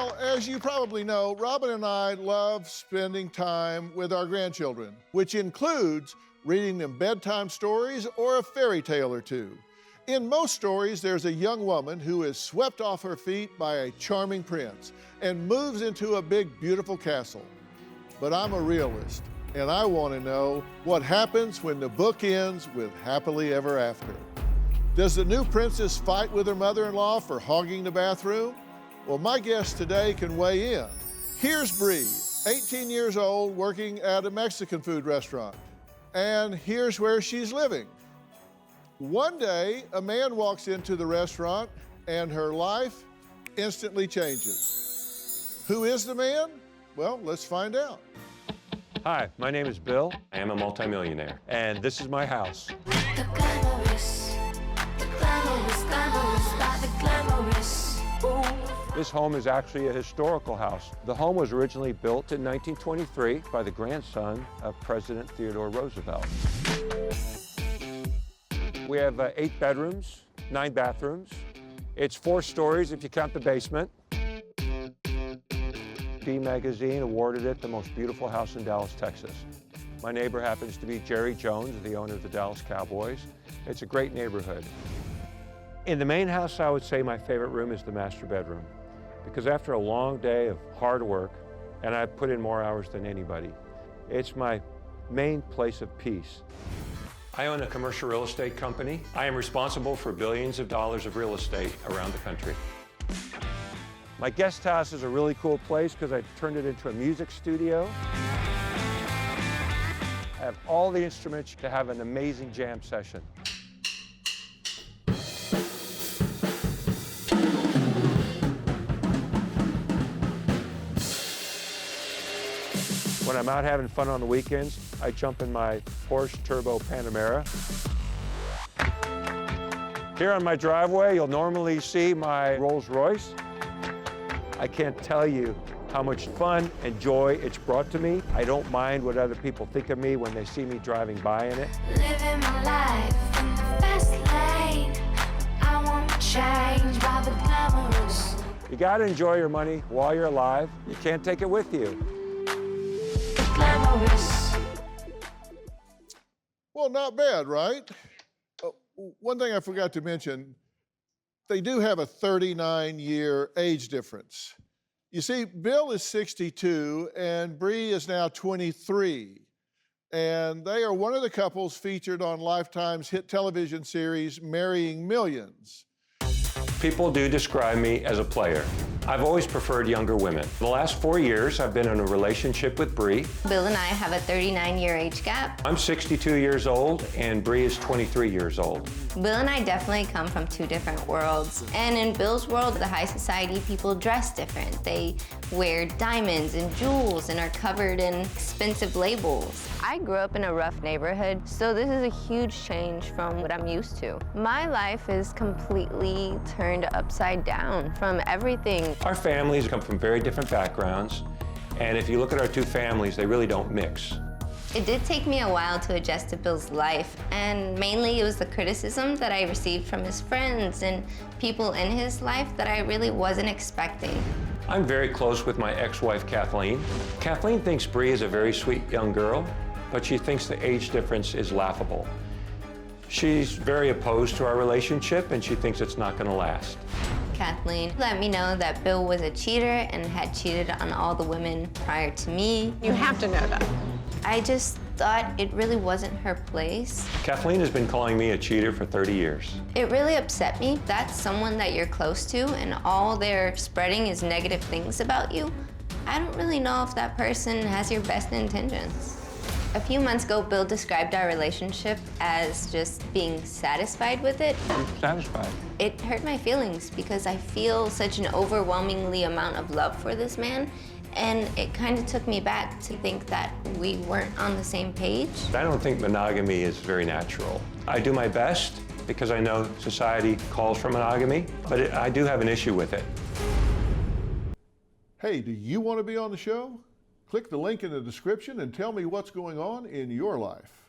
Well, as you probably know, Robin and I love spending time with our grandchildren, which includes reading them bedtime stories or a fairy tale or two. In most stories, there's a young woman who is swept off her feet by a charming prince and moves into a big, beautiful castle. But I'm a realist, and I want to know what happens when the book ends with happily ever after. Does the new princess fight with her mother-in-law for hogging the bathroom? Well, my guest today can weigh in. Here's Bree, 18 years old, working at a Mexican food restaurant. And here's where she's living. One day, a man walks into the restaurant and her life instantly changes. Who is the man? Well, let's find out. Hi, my name is Bill. I am a multimillionaire, and this is my house. The glamorous, by the glamorous. Ooh. This home is actually a historical house. The home was originally built in 1923 by the grandson of President Theodore Roosevelt. We have 8 bedrooms, 9 bathrooms. It's 4 stories if you count the basement. B Magazine awarded it the most beautiful house in Dallas, Texas. My neighbor happens to be Jerry Jones, the owner of the Dallas Cowboys. It's a great neighborhood. In the main house, I would say my favorite room is the master bedroom, because after a long day of hard work, and I've put in more hours than anybody, it's my main place of peace. I own a commercial real estate company. I am responsible for billions of dollars of real estate around the country. My guest house is a really cool place because I turned it into a music studio. I have all the instruments to have an amazing jam session. When I'm out having fun on the weekends, I jump in my Porsche Turbo Panamera. Here on my driveway, you'll normally see my Rolls Royce. I can't tell you how much fun and joy it's brought to me. I don't mind what other people think of me when they see me driving by in it. Living my life in the fast lane. I won't change by the glamorous. You gotta enjoy your money while you're alive. You can't take it with you. The glamorous. Well, not bad, right? One thing I forgot to mention, they do have a 39-year age difference. You see, Bill is 62 and Bree is now 23. And they are one of the couples featured on Lifetime's hit television series, Marrying Millions. People do describe me as a player. I've always preferred younger women. The last 4 years, I've been in a relationship with Bree. Bill and I have a 39-year age gap. I'm 62 years old, and Bree is 23 years old. Bill and I definitely come from 2 different worlds. And in Bill's world, the high society people dress different. They wear diamonds and jewels and are covered in expensive labels. I grew up in a rough neighborhood, so this is a huge change from what I'm used to. My life is completely turned upside down from everything. Our families come from very different backgrounds, and if you look at our 2 families, they really don't mix. It did take me a while to adjust to Bill's life, and mainly it was the criticism that I received from his friends and people in his life that I really wasn't expecting. I'm very close with my ex-wife, Kathleen. Kathleen thinks Bree is a very sweet young girl, but she thinks the age difference is laughable. She's very opposed to our relationship, and she thinks it's not gonna last. Kathleen let me know that Bill was a cheater and had cheated on all the women prior to me. You have to know that. I just thought it really wasn't her place. Kathleen has been calling me a cheater for 30 years. It really upset me. That's someone that you're close to and all they're spreading is negative things about you. I don't really know if that person has your best intentions. A few months ago, Bill described our relationship as just being satisfied with it. Satisfied. It hurt my feelings because I feel such an overwhelmingly amount of love for this man, and it kind of took me back to think that we weren't on the same page. I don't think monogamy is very natural. I do my best because I know society calls for monogamy, but I do have an issue with it. Hey, do you want to be on the show? Click the link in the description and tell me what's going on in your life.